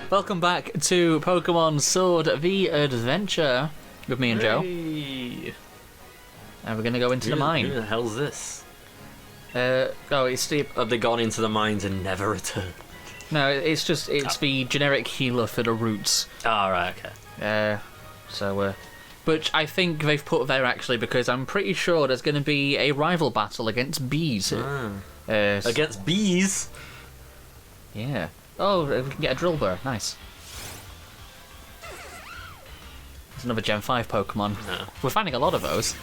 Welcome back to Pokemon Sword V Adventure with me and Joe. Hey. And we're going to go into the mine. Who the hell's this? It's the... Have they gone into the mines and never returned? No, it's the generic healer for the roots. Oh, right, okay. But I think they've put there actually because I'm pretty sure there's going to be a rival battle against bees. Against bees? Yeah. Oh, we can get a drill burr. Nice. There's another Gen 5 Pokemon. No. We're finding a lot of those.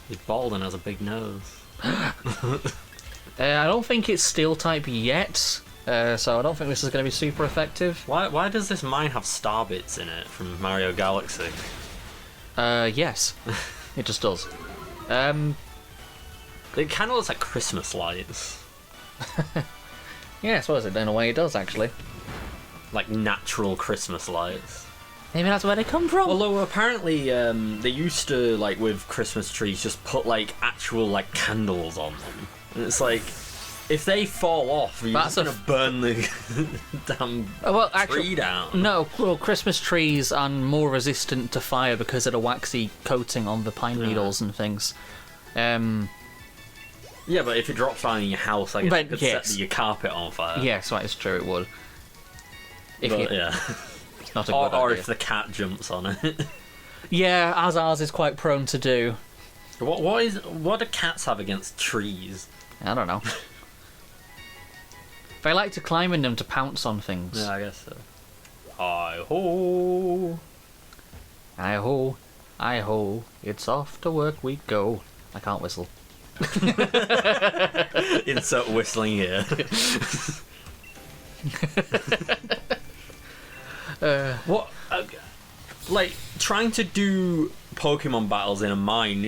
He's bald and has a big nose. I don't think it's Steel type yet, so I don't think this is going to be super effective. Why does this mine have star bits in it from Mario Galaxy? Yes. It just does. It kind of looks like Christmas lights. Yeah, I suppose in a way it does, actually. Like natural Christmas lights. Maybe that's where they come from. Although apparently they used to, like with Christmas trees, just put like actual like candles on them. And it's like, if they fall off, you're just gonna burn the damn tree down. No, well, Christmas trees are more resistant to fire because of the waxy coating on the pine needles and things. Yeah, but if it drops down in your house, I guess it could set your carpet on fire. Yes, that is true, it would. Yeah. It's not a good or idea. if the cat jumps on it. Yeah, as ours is quite prone to do. What do cats have against trees? I don't know. They like to climb in them to pounce on things. Yeah, I guess so. Hi-ho! Hi-ho, hi-ho, it's off to work we go. I can't whistle. Insert whistling here. What? Like, trying to do Pokemon battles in a mine,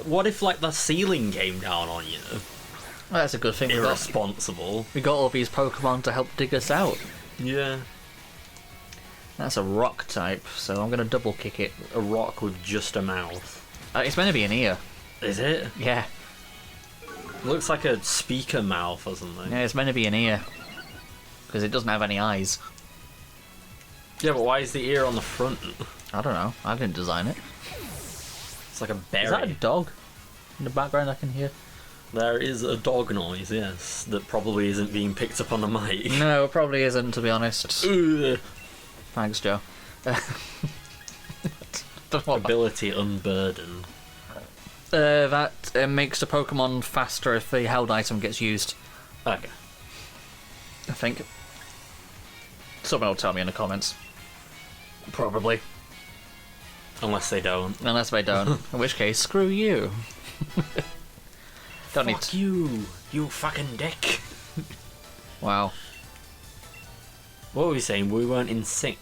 what if, like, the ceiling came down on you? Well, that's a good thing. Irresponsible. We got all these Pokemon to help dig us out. Yeah. That's a rock type, so I'm going to double kick it. A rock with just a mouth. It's meant to be an ear. Is it? Yeah. Looks like a speaker mouth or something. Yeah, it's meant to be an ear. Because it doesn't have any eyes. Yeah, but why is the ear on the front? I don't know. I didn't design it. It's like a berry. Is that a dog? In the background I can hear? There is a dog noise, yes, that probably isn't being picked up on the mic. No, it probably isn't, to be honest. Ugh. Thanks, Joe. Ability unburden. That makes the Pokemon faster if the held item gets used. Okay. I think. Someone will tell me in the comments. Probably. Unless they don't. Unless they don't. In which case, screw you. Don't Fuck you, you fucking dick. Wow. What were we saying? We weren't in sync.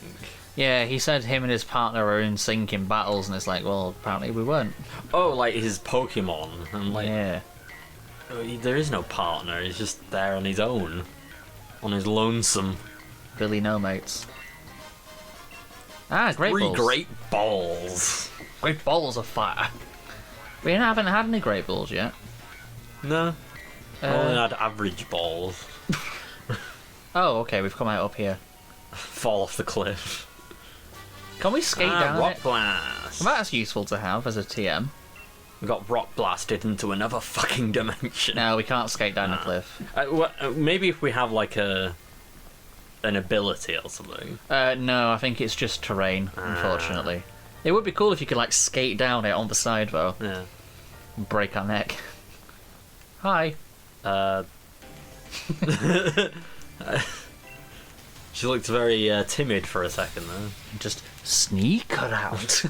Yeah, he said him and his partner are in sync in battles, and it's like, well, apparently we weren't. Oh, like his Pokemon. I'm like, yeah. There is no partner. He's just there on his own, on his lonesome. Billy no mates. Ah, great balls. Great balls. Great balls of fire. We haven't had any great balls yet. No. Only had average balls. Oh, okay, we've come out up here. Fall off the cliff. Can we skate down rock it? blast. Well, that's useful to have as a TM. We got rock blasted into another fucking dimension. No, we can't skate down the cliff. Maybe if we have like an ability or something. No, I think it's just terrain, unfortunately. It would be cool if you could like skate down it on the side though. Yeah. And break our neck. Hi. She looked very timid for a second there. Just sneak her out.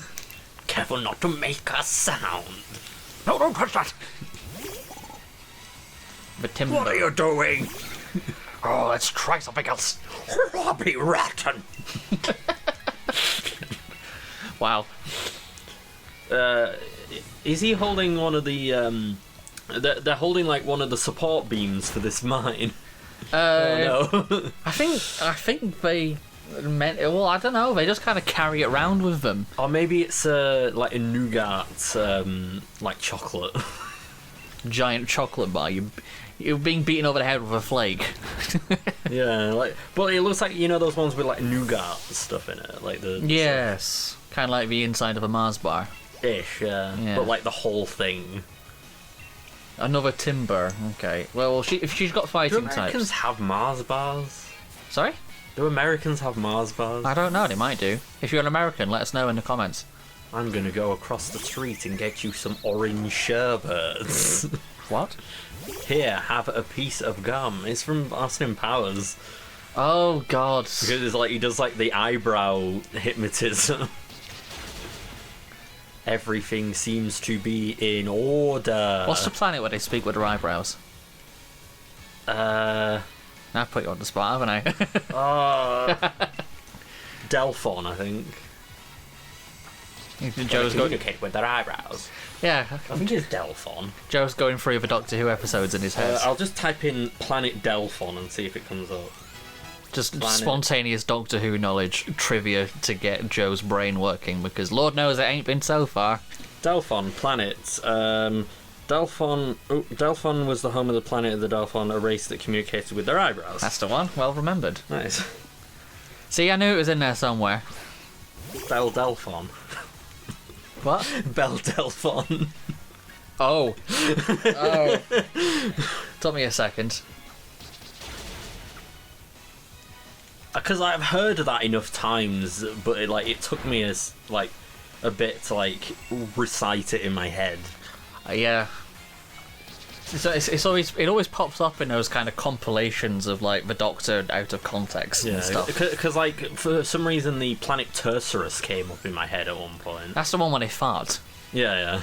Careful not to make a sound. No, don't touch that! But Tim, What are you doing? oh, let's try something else. Robbie Rotten. Wow. Is he holding one of the they're holding like one of the support beams for this mine? Oh no. I think they meant. Well, I don't know. They just kind of carry it around with them. Or maybe it's like a nougat, like chocolate. Giant chocolate bar. You You're being beaten over the head with a flake. Yeah, like, but it looks like, you know, those ones with like nougat stuff in it, like the yes, kind of like the inside of a Mars bar. ish, yeah. But like the whole thing. Another timber. Okay. Well, if she's got fighting types. Do Americans have Mars bars? Sorry? Do Americans have Mars bars? I don't know. They might do. If you're an American, let us know in the comments. I'm gonna go across the street and get you some orange sherbets. What? Here, have a piece of gum. It's from Austin Powers. Oh God! Because it's like he does like the eyebrow hypnotism. Everything seems to be in order. What's the planet where they speak with their eyebrows? I've put you on the spot, haven't I? Delphon, I think. Joe's going. Communicate with their eyebrows. Yeah, I think it's Delphon. Joe's going through the Doctor Who episodes in his head. I'll just type in Planet Delphon and see if it comes up. Just spontaneous Doctor Who knowledge trivia to get Joe's brain working, because Lord knows it ain't been so far. Delphon, planets. Delphon was the home of the planet of the Delphon, a race that communicated with their eyebrows. That's the one. Well remembered. Nice. See, I knew it was in there somewhere. Belle Delphon. What? Belle Delphon. Oh. Took me a second. Because I've heard of that enough times, but it took me a bit to recite it in my head. Yeah. It always pops up in those kind of compilations of the Doctor out of context and stuff. Because for some reason the planet Tercerus came up in my head at one point. That's the one when they fart. Yeah.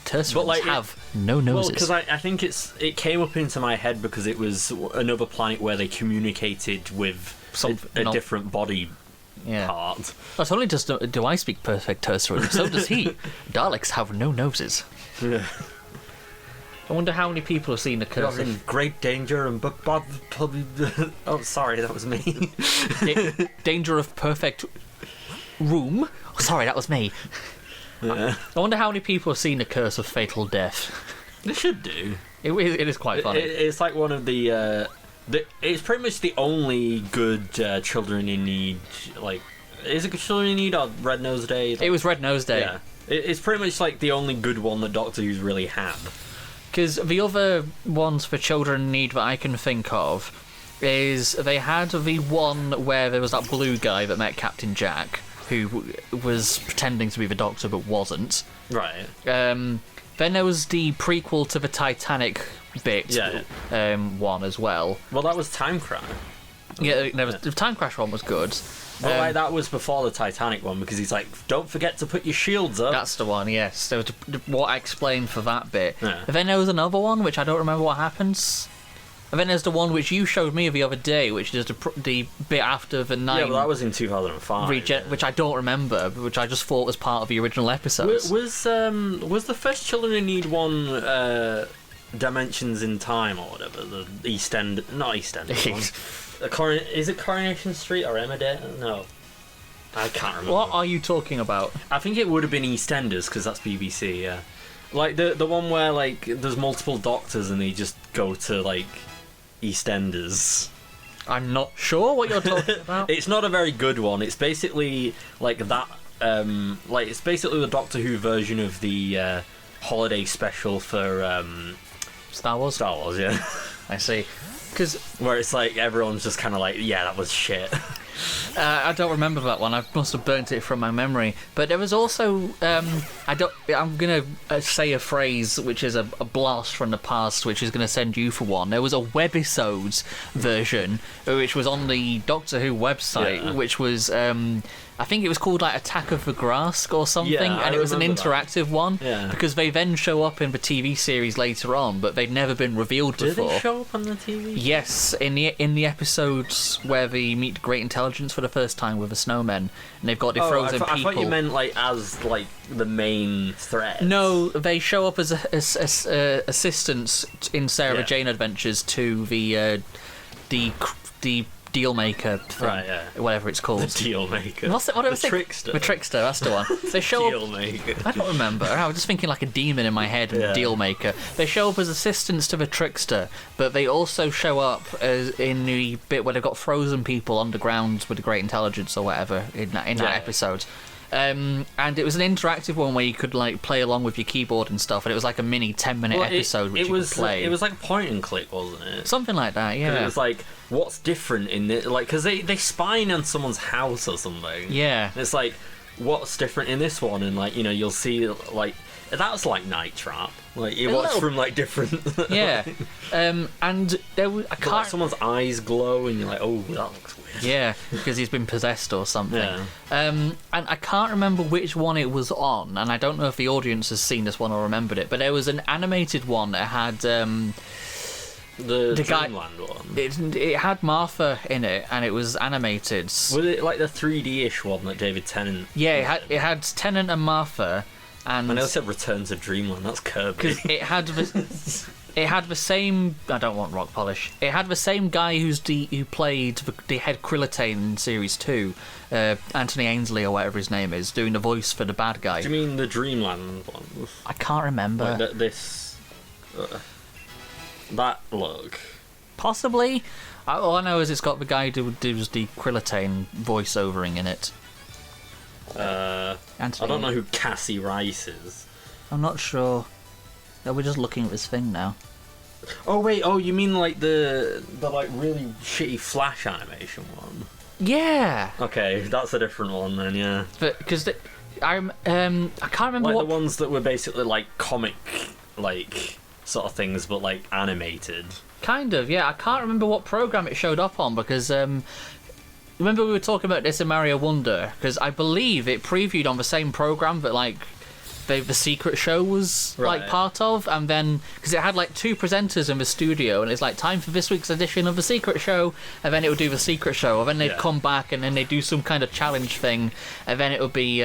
Tercerus have no noses. Well, because I think it came up into my head because it was another planet where they communicated with a different body part. Not only do I speak perfect Tercerus, so does he. Daleks have no noses. Yeah. I wonder how many people have seen the curse. You're in great danger and probably. Oh, sorry, that was me. Danger of perfect room. Oh, sorry, that was me. Yeah. I wonder how many people have seen the curse of fatal death. They should do. It is quite funny. It's like one of the. It's pretty much the only good Children in Need. Is it Children in Need or Red Nose Day? It was Red Nose Day. Yeah. It's pretty much the only good one that Doctor Who's really had. Because the other ones for Children in Need that I can think of is they had the one where there was that blue guy that met Captain Jack, who was pretending to be the Doctor but wasn't. Right. Then there was the prequel to the Titanic bit one as well. Well, that was Time Crash. Yeah, the Time Crash one was good. Well, that was before the Titanic one, because he's like, don't forget to put your shields up. That's the one, yes. There was what I explained for that bit. Yeah. And then there was another one, which I don't remember what happens. And then there's the one which you showed me the other day, which is the bit after the 9... Yeah, well, that was in 2005. Which I don't remember, which I just thought was part of the original episodes. Was the first Children in Need one Dimensions in Time or whatever? The East End... Not East End one. Is it Coronation Street or Emmerdale? No. I can't remember. What are you talking about? I think it would have been EastEnders, because that's BBC, yeah. The one where, there's multiple doctors and they just go to, EastEnders. I'm not sure what you're talking about. It's not a very good one. It's basically, that... it's basically the Doctor Who version of the holiday special for... Star Wars? Star Wars, yeah. I see. Where it's everyone's just kind of yeah, that was shit. I don't remember that one. I must have burnt it from my memory. But there was also I'm gonna say a phrase which is a blast from the past, which is gonna send you for one. There was a webisodes version which was on the Doctor Who website, which was I think it was called Attack of the Grask or something, and it was an interactive one. Yeah. Because they then show up in the TV series later on, but they'd never been revealed before. Did they show up on the TV? Yes, in the episodes where they meet Great Intelligence for the first time with the snowmen, and they've got the frozen people. I thought you meant as the main threat. No, they show up as assistants in Sarah Jane Adventures to the deal maker thing, Right, yeah. whatever it's called. The deal maker. What's it? What the trickster. The trickster. That's the one. They show Deal up. maker. I don't remember. I was just thinking like a demon in my head. Yeah. Deal maker. They show up as assistants to the trickster, but they also show up as in the bit where they've got frozen people underground with the great intelligence or whatever in that episode. And it was an interactive one where you could like play along with your keyboard and stuff, and it was like a mini 10-minute episode which you could play. It was like a point and click, wasn't it? Something like that, yeah. It was like, what's different in it? Like, because they spy on someone's house or something. Yeah. And it's like, what's different in this one? And like, you'll see like that was like Night Trap. Like it was from like different. Yeah. And there was I can't. Like someone's eyes glow, and you're like, oh, that looks weird. Yeah, because he's been possessed or something. Yeah. And I can't remember which one it was on, and I don't know if the audience has seen this one or remembered it, but there was an animated one that had the Dreamland one. It had Martha in it, and it was animated. Was it like the 3D-ish one that David Tennant? Yeah, it had Tennant and Martha, and I know it said Return to Dreamland. That's Kirby. because it had the same. I don't want rock polish. It had the same guy who played the head Krillitane in Series 2, Anthony Ainsley or whatever his name is, doing the voice for the bad guy. Do you mean the Dreamland one? I can't remember. Like that look. Possibly. All I know is it's got the guy who does the Krillitane voiceovering in it. I don't know who Cassie Rice is. I'm not sure. No, we're just looking at this thing now. Oh wait, you mean like the like really shitty Flash animation one? Yeah. Okay, that's a different one then, yeah. But because I can't remember like what the ones that were basically like comic like sort of things, but like animated. Kind of, yeah. I can't remember what program it showed up on because remember we were talking about this in Mario Wonder, because I believe it previewed on the same program that like the secret show was like part of, and then because it had like two presenters in the studio, and it's like time for this week's edition of the secret show, and then it would do the secret show, and then they'd come back and then they'd do some kind of challenge thing, and then it would be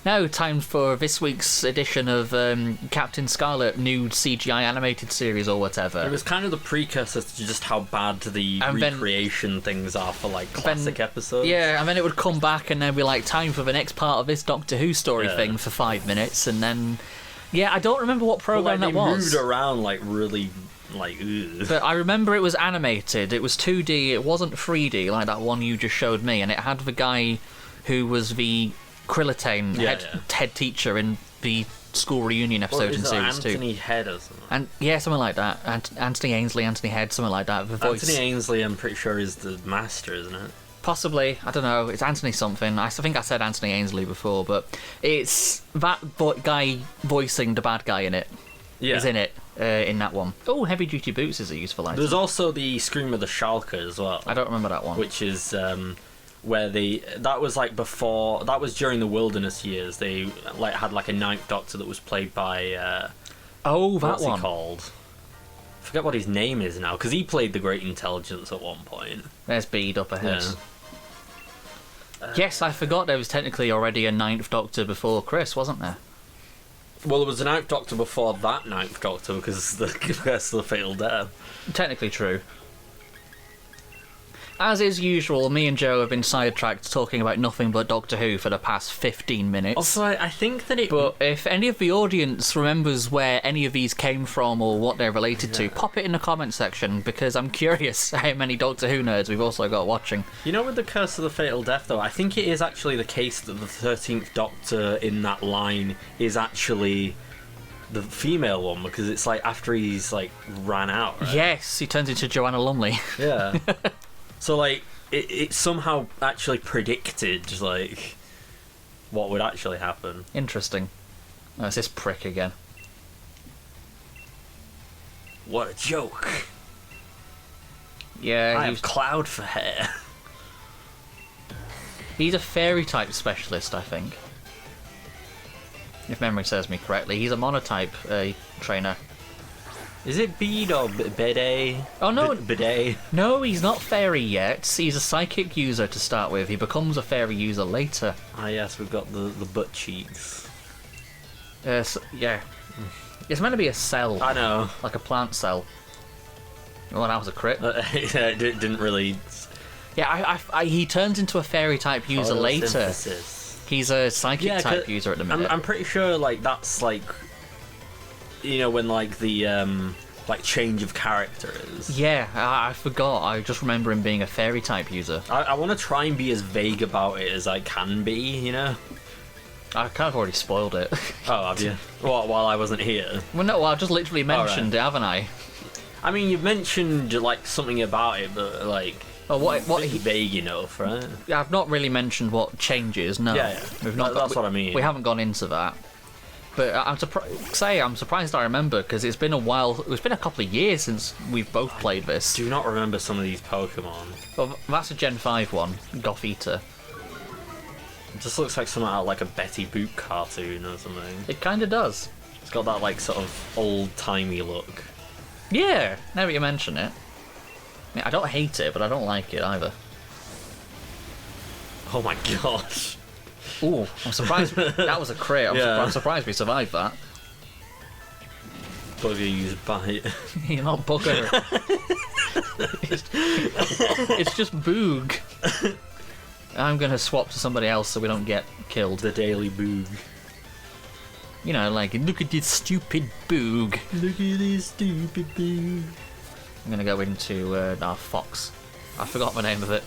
now time for this week's edition of Captain Scarlet new CGI animated series or whatever. It was kind of the precursor to just how bad the recreation things are for like classic episodes. Yeah, and then it would come back and then be like time for the next part of this Doctor Who story thing for 5 minutes, and then I don't remember what program that was. They moved around like really like ugh. But I remember it was animated, it was 2D, it wasn't 3D like that one you just showed me, and it had the guy who was the Krillitane head teacher in the school reunion episode in Series 2. Anthony Head or something? And yeah, something like that. Anthony Ainsley, Anthony Head, something like that. The voice. Anthony Ainsley, I'm pretty sure, is the master, isn't it? Possibly, I don't know. It's Anthony something. I think I said Anthony Ainsley before, but it's that guy voicing the bad guy in it. Yeah, is in it in that one. Oh, heavy duty boots is a useful item. There's also the Scream of the Schalke as well. I don't remember that one. Which is where that was like before, that was during the Wilderness years. They like had like a Ninth Doctor that was played by what's he called? I forget what his name is now, because he played the Great Intelligence at one point. There's Bede up ahead. Yes, I forgot there was technically already a Ninth Doctor before Chris, wasn't there? Well, there was a Ninth Doctor before that Ninth Doctor, because the Curse of the Fatal Death. Technically true. As is usual, me and Joe have been sidetracked talking about nothing but Doctor Who for the past 15 minutes. Also, I think that But if any of the audience remembers where any of these came from or what they're related to, pop it in the comment section, because I'm curious how many Doctor Who nerds we've also got watching. You know, with the Curse of the Fatal Death, though, I think it is actually the case that the 13th Doctor in that line is actually the female one, because it's like after he's like ran out, right? Yes, he turns into Joanna Lumley. Yeah. So, like, it somehow actually predicted, like, what would actually happen. Interesting. Oh, it's this prick again. What a joke. Yeah, I have cloud for hair. He's a fairy-type specialist, I think. If memory serves me correctly. He's a monotype trainer. Is it Bede or Bidet? Oh no, Bidet. No, he's not fairy yet. He's a psychic user to start with. He becomes a fairy user later. Ah yes, we've got the butt cheeks. Yeah. It's meant to be a cell. I know. Like a plant cell. Oh, that was a crit. It didn't really... Yeah, he turns into a fairy type user later. Photosynthesis. He's a psychic type user at the minute. I'm pretty sure like that's like, you know, when like the like change of character is. Yeah, I forgot. I just remember him being a fairy type user. I want to try and be as vague about it as I can be, you know. I kind of already spoiled it. Oh, have you? While I wasn't here. Well, no, I just literally mentioned it, haven't I? I mean, you've mentioned like something about it, but like. Oh, what vague enough, right? I've not really mentioned what changes. No, yeah. We've not. That's what I mean. We haven't gone into that. But I'm surprised I remember, because it's been a while. It's been a couple of years since we've both played this. Do not remember some of these Pokemon. Well, that's a Gen 5 one, Gothita. It just looks like something out of like a Betty Boop cartoon or something. It kind of does. It's got that like sort of old-timey look. Yeah, now that you mention it. I mean, I don't hate it, but I don't like it either. Oh my gosh. Ooh, I'm surprised. That was a crit. I'm surprised we survived that. Both of you use bite. You're not bugger. it's just Boog. I'm gonna swap to somebody else so we don't get killed. The Daily Boog. You know, like, look at this stupid Boog. Look at this stupid Boog. I'm gonna go into Fox. I forgot the name of it.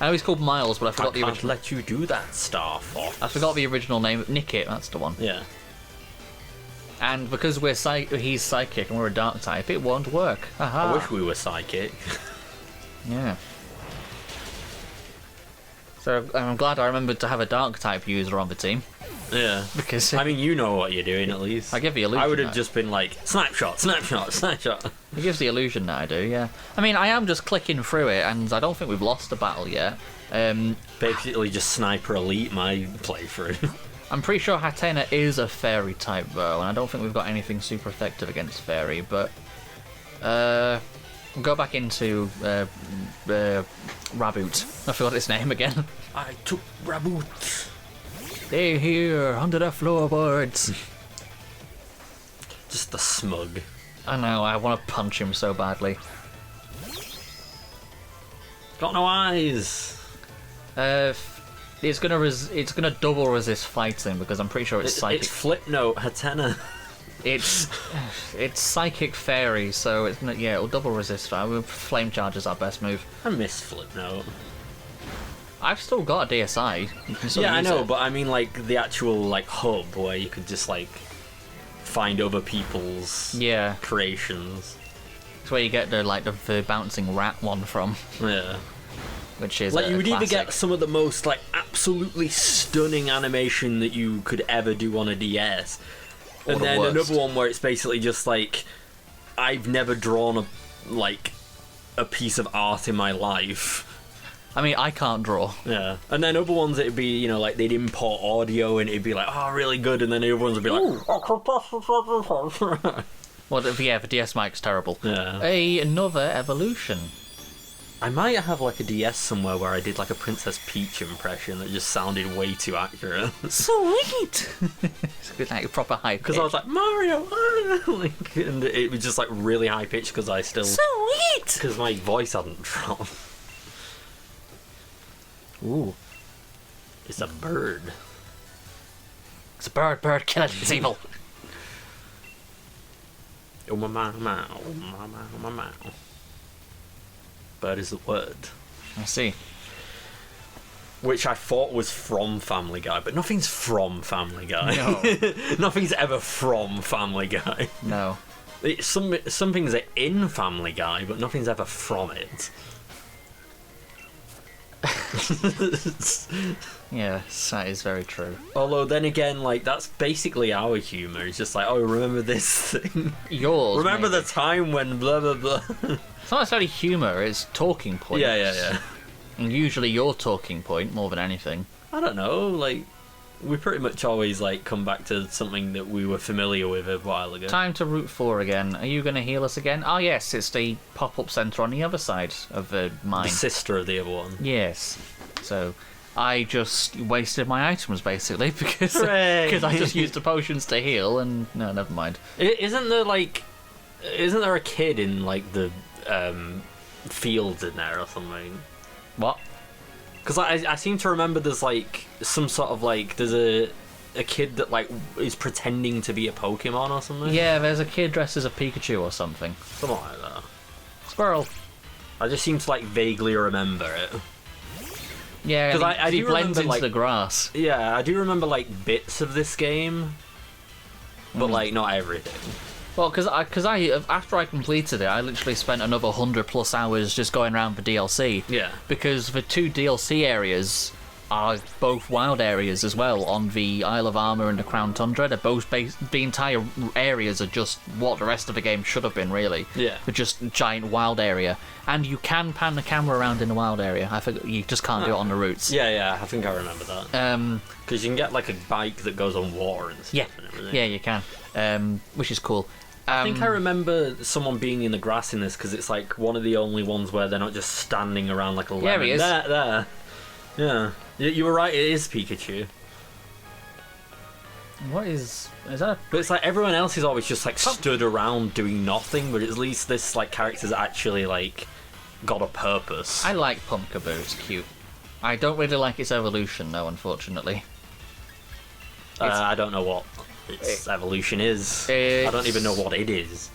I know he's called Miles, but I forgot the original. I can't let you do that, Star Fox. I forgot the original name. Nickit, that's the one. Yeah. And because he's psychic and we're a dark type, it won't work. Aha. I wish we were psychic. Yeah. So I'm glad I remembered to have a dark type user on the team. Yeah. Because I mean, you know what you're doing at least. I give the illusion. I would have just been like, snapshot, snapshot, snapshot. It gives the illusion that I do, yeah. I mean, I am just clicking through it, and I don't think we've lost a battle yet. Basically just Sniper Elite my playthrough. I'm pretty sure Hatena is a fairy type though, and I don't think we've got anything super effective against fairy, but we'll go back into Raboot. I forgot its name again. I took Raboot. Stay here under the floorboards. Just the smug. I know, I want to punch him so badly. Got no eyes. It's gonna double resist fighting because I'm pretty sure it's psychic. It's Flipnote Hatena. It's psychic fairy, so it's not, yeah, it'll double resist. Flame charge is our best move. I miss Flipnote. I've still got a DSI. You can still yeah, I use know, it. but I mean like the actual like hub where you could just like find other people's creations. It's where you get the bouncing rat one from. Yeah. Which is like you would either classic. get some of the most like absolutely stunning animation that you could ever do on a DS, or and then worst. another one where it's basically just like I've never drawn a piece of art in my life. I mean, I can't draw. Yeah, and then other ones it'd be, you know, like they'd import audio and it'd be like, oh, really good, and then the other ones would be like, well, yeah, the DS mic's terrible. Yeah. Another evolution. I might have like a DS somewhere where I did like a Princess Peach impression that just sounded way too accurate. Sweet! It's like proper high pitch. Because I was like, Mario! Like, and it was just like really high pitched because I still... Sweet! Because my voice hadn't dropped. Ooh. It's a bird. It's a bird, kill it, it's evil. Oh my ma, oh my ma. Bird is the word. I see. Which I thought was from Family Guy, but nothing's from Family Guy. No. Nothing's ever from Family Guy. No. Some things are in Family Guy, but nothing's ever from it. Yes, that is very true. Although then again, like that's basically our humour. It's just like, oh, remember this thing? Yours. Remember maybe. the time when blah blah blah. It's not necessarily humour; it's talking points. Yeah. And usually your talking point more than anything. I don't know. Like we pretty much always like come back to something that we were familiar with a while ago. Time to Route 4 again. Are you going to heal us again? Oh yes, it's the pop-up centre on the other side of the mine. The sister of the other one. Yes. So I just wasted my items basically because Hooray! I just used the potions to heal, and no, never mind. Isn't there a kid in like the fields in there or something? What? Because I seem to remember there's like some sort of like there's a kid that like is pretending to be a Pokemon or something. Yeah, there's a kid dressed as a Pikachu or something. Something like that. Squirrel. I just seem to like vaguely remember it. Yeah, because I he do blends remember, into like, the grass. Yeah, I do remember like bits of this game, but like not everything. Well, because after I completed it, I literally spent another 100+ hours just going around for DLC. Yeah. Because the 2 DLC areas are both wild areas as well on the Isle of Armor and the Crown Tundra. They're both the entire areas are just what the rest of the game should have been, really. Yeah. They're just a giant wild area. And you can pan the camera around in the wild area. I think you just can't do it on the routes. Yeah, I think I remember that. Because you can get like a bike that goes on water and stuff and everything. Yeah, you can. Which is cool. I think I remember someone being in the grass in this because it's like one of the only ones where they're not just standing around like a lemon. Yeah, he is. There. Yeah. You were right, it is Pikachu. What is that? But it's like everyone else is always just like stood around doing nothing, but at least this like character's actually like got a purpose. I like Pumpkaboo, it's cute. I don't really like its evolution though, unfortunately. I don't know what its evolution is. I don't even know what it is.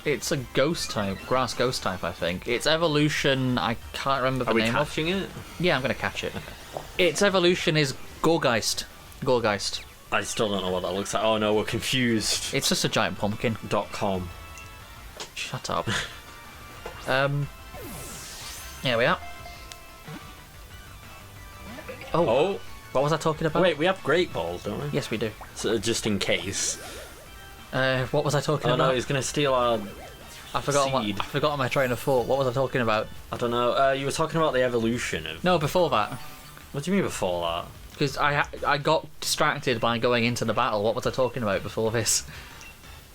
It's a ghost type, grass ghost type, I think. Its evolution, I can't remember the name of. Are we catching it? Yeah, I'm going to catch it. Its evolution is Gorgeist. Gorgeist. I still don't know what that looks like. Oh no, we're confused. It's just a giant pumpkin. .com. Shut up. Here we are. Oh. What was I talking about? Wait, we have Great Balls, don't we? Yes, we do. So, just in case. What was I talking about? about? Oh no, he's going to steal our I forgot my train of thought. What was I talking about? I don't know. You were talking about the evolution of... No, before that. What do you mean before that? Because I got distracted by going into the battle. What was I talking about before this?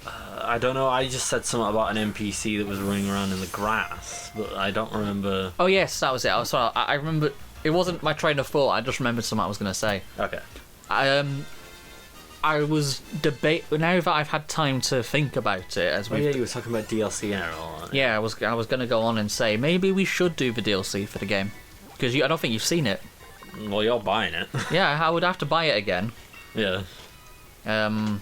I don't know. I just said something about an NPC that was running around in the grass, but I don't remember... Oh yes, that was it. I remember... It wasn't my train of thought, I just remembered something I was going to say. Okay. I was now that I've had time to think about it, as we... Oh yeah, you were talking about DLC and all that. Yeah, I was going to go on and say, maybe we should do the DLC for the game. Because I don't think you've seen it. Well, you're buying it. Yeah, I would have to buy it again. Yeah. No.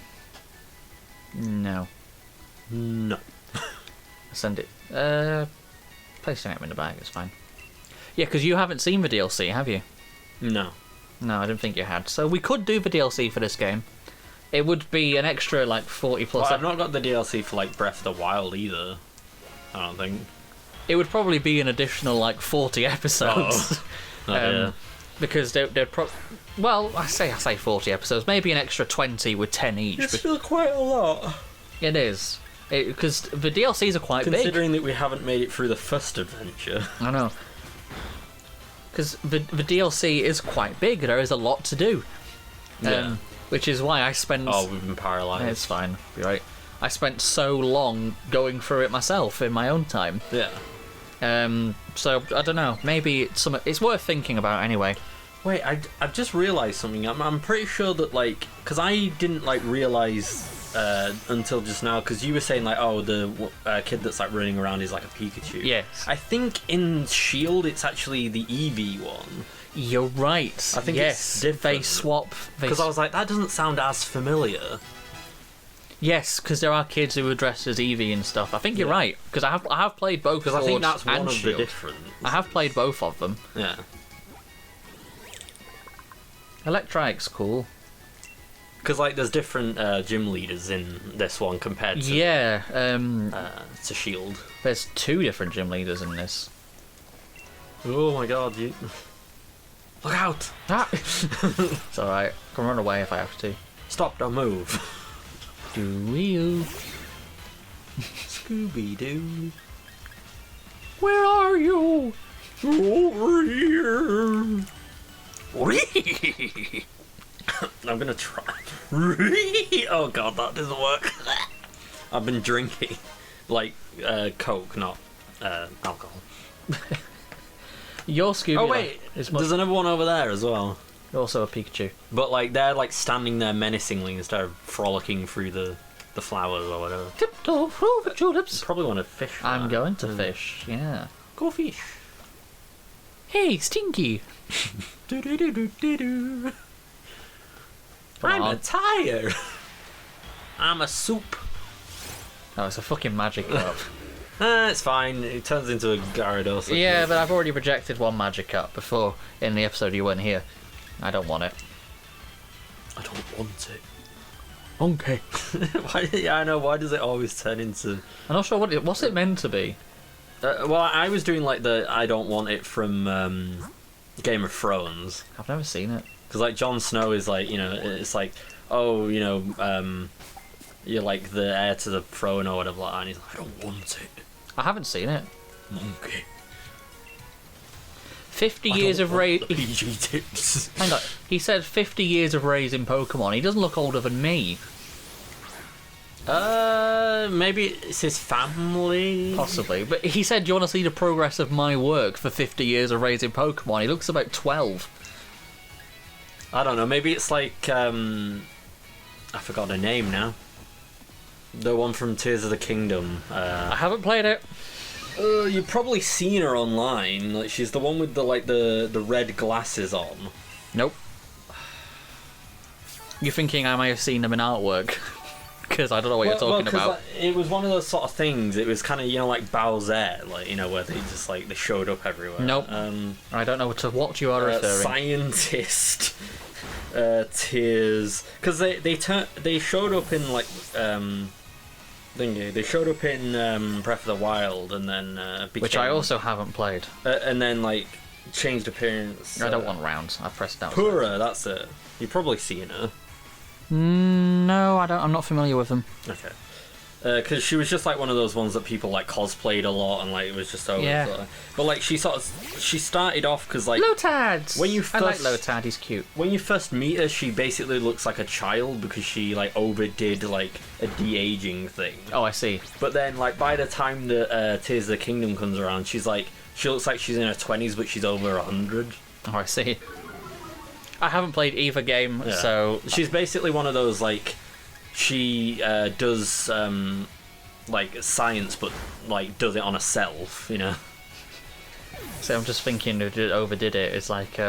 No. Send it. Place it in the bag, it's fine. Yeah, because you haven't seen the DLC, have you? No. No, I didn't think you had. So we could do the DLC for this game. It would be an extra, like, 40+... Well, I've not got the DLC for, like, Breath of the Wild either. I don't think. It would probably be an additional, like, 40 episodes. Oh. Yeah. Because they're well, I say 40 episodes. Maybe an extra 20 with 10 each. It's still quite a lot. It is. Because the DLCs are quite big. Considering that we haven't made it through the first adventure. I know. Because the DLC is quite big. There is a lot to do. Yeah. Which is why I spent... Oh, we've been paralysed. It's fine. You're right. I spent so long going through it myself in my own time. Yeah. So, I don't know. Maybe it's worth thinking about anyway. Wait, I've just realised something. I'm pretty sure that, like... Because I didn't, like, realise... until just now, because you were saying like, oh, the kid that's like running around is like a Pikachu. Yes. I think in Shield it's actually the Eevee one. You're right. I think it's different. They swap. Because I was like, that doesn't sound as familiar. Yes, because there are kids who are dressed as Eevee and stuff. I think you're right, because I have played both. Because I think that's one of Shield. the different. I have played both of them. Yeah. Electrike's cool. Because like there's different gym leaders in this one compared to to Shield. There's 2 different gym leaders in this. Oh my god! You look out! Ah. It's all right. I can run away if I have to. Stop! Don't move. Do-wee-oo. Scooby Doo. Where are you? Over here. I'm gonna try. Oh god, that doesn't work. I've been drinking, like, Coke, not alcohol. Your Scooby. Oh wait, there's another one over there as well. Also a Pikachu. But like they're like standing there menacingly instead of frolicking through the flowers or whatever. Tiptoe through the tulips. Probably want to fish. I'm going to fish. Yeah. Go fish. Hey, Stinky. I'm a tire. I'm a soup. Oh, it's a fucking magic cup. It's fine. It turns into a Gyarados. Yeah, but I've already projected one magic cup before in the episode you weren't here. I don't want it. I don't want it. Okay. Yeah, I know. Why does it always turn into... I'm not sure what's it meant to be. Well, I was doing like the I don't want it from Game of Thrones. I've never seen it. Because like Jon Snow is like, you know, it's like, oh, you know, you're like the heir to the throne or whatever, and he's like, I don't want it. I haven't seen it. Monkey. 50 years of raising... PG tips. Hang on. He said 50 years of raising Pokemon. He doesn't look older than me. Maybe it's his family? Possibly. But he said, do you want to see the progress of my work for 50 years of raising Pokemon? He looks about 12. I don't know. Maybe it's like, I forgot her name now. The one from Tears of the Kingdom. I haven't played it. You've probably seen her online. Like she's the one with the red glasses on. Nope. You're thinking I may have seen them in artwork? Because I don't know what you're talking about. Like, it was one of those sort of things. It was kind of, you know, like Bowser, like, you know, where they just like they showed up everywhere. Nope. I don't know to what you are referring. Scientist. Tears, because they showed up in like they showed up in Breath of the Wild, and then became, which I also haven't played, and then like changed appearance. I don't want rounds. I pressed down. Pura, that's it. You've probably seen her. No, I don't. I'm not familiar with them. Okay. Because she was just like one of those ones that people like cosplayed a lot, and like it was just over. Yeah. But like she started off because like Lotads. When you I like first, Lotad. He's cute. When you first meet her, she basically looks like a child because she like overdid like a de-aging thing. Oh, I see. But then like by the time that Tears of the Kingdom comes around, she looks like she's in her 20s, but she's over 100. Oh, I see. I haven't played either game, Yeah. so she's basically one of those like. She does like science, but like does it on herself, you know. So I'm just thinking who overdid it. It's like,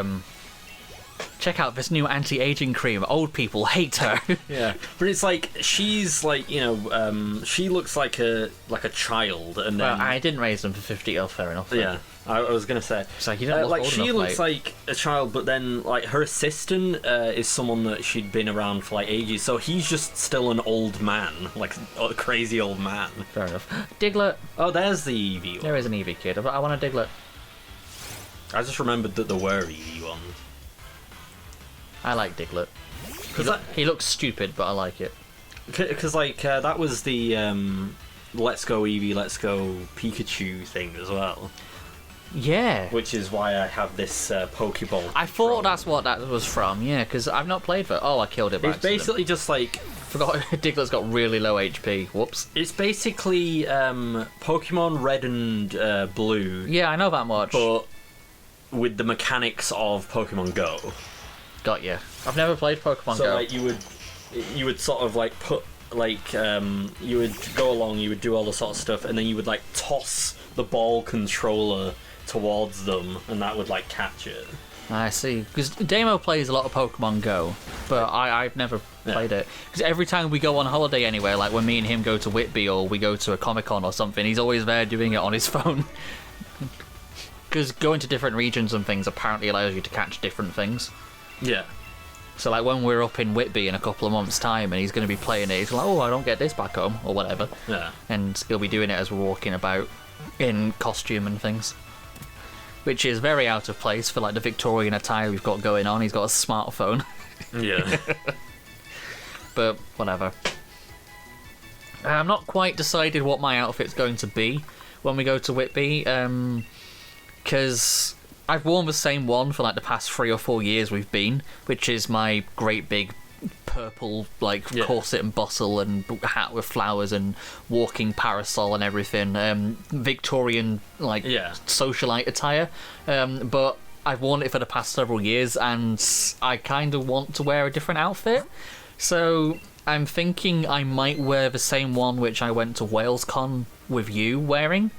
check out this new anti-aging cream. Old people hate her. Yeah, but it's like she's like, you know, she looks like a child, and then Well, I didn't raise them for 50. Oh, fair enough. yeah. I was gonna say, so you don't look like old she enough, looks mate. like a child, but then like her assistant is someone that she'd been around for like ages, so he's just still an old man, like a crazy old man. Fair enough. Diglett. Oh, there's the Eevee one. There is an Eevee kid. I want a Diglett. I just remembered that there were Eevee ones. I like Diglett. Because He looks stupid, but I like it. Because like that was the Let's Go Eevee, Let's Go Pikachu thing as well. Yeah. Which is why I have this Pokeball. I thought that's what that was from, yeah, because I've not played for... Oh, I killed it by It's accident. basically just like... Forgot Diglett's got really low HP. Whoops. It's basically Pokemon Red and Blue, Yeah, I know that much. but with the mechanics of Pokemon Go. Got you. I've never played Pokemon So Go. like you would sort of like put like you would go along, you would do all the sort of stuff, and then you would like toss the ball controller towards them, and that would like catch it. I see. Because Damo plays a lot of Pokemon Go, but I've never played it. Because every time we go on holiday anywhere, like when me and him go to Whitby or we go to a Comic-Con or something, he's always there doing it on his phone. Because going to different regions and things apparently allows you to catch different things. Yeah. So like when we're up in Whitby in a couple of months' time and he's going to be playing it, he's like, oh, I don't get this back home, or whatever. Yeah. And he'll be doing it as we're walking about in costume and things. Which is very out of place for like the Victorian attire we've got going on. He's got a smartphone. Yeah. But whatever. I'm not quite decided what my outfit's going to be when we go to Whitby, because I've worn the same one for like the past 3 or 4 years we've been, which is my great big purple like corset and bustle and hat with flowers and walking parasol and everything, Victorian like socialite attire, but I've worn it for the past several years and I kind of want to wear a different outfit, so I'm thinking I might wear the same one which I went to WalesCon with you wearing,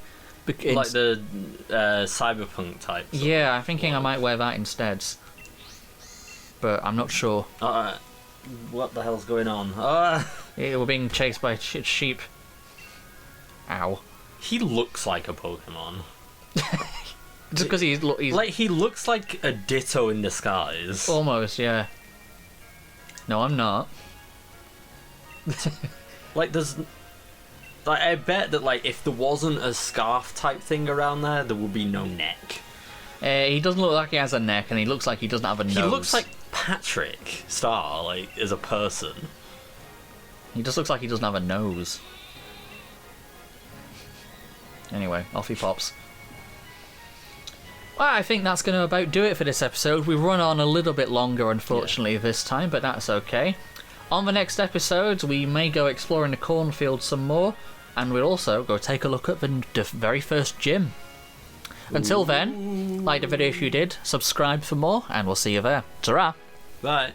Like the cyberpunk type. Yeah, I'm thinking I might wear that instead. But I'm not sure. What the hell's going on? Yeah, we're being chased by sheep. Ow. He looks like a Pokemon. Just because he's like, he looks like a Ditto in disguise. Almost, yeah. No, I'm not. Like, there's... Like, I bet that, like, if there wasn't a scarf type thing around there would be no neck. He doesn't look like he has a neck, and he looks like he doesn't have a nose. He looks like Patrick Star, like, as a person. He just looks like he doesn't have a nose. Anyway, off he pops. Well, I think that's going to about do it for this episode. We've run on a little bit longer, unfortunately, this time, but that's okay. On the next episode, we may go exploring the cornfield some more, and we'll also go take a look at the very first gym. Until then, like the video if you did, subscribe for more, and we'll see you there. Ta-ra! Bye.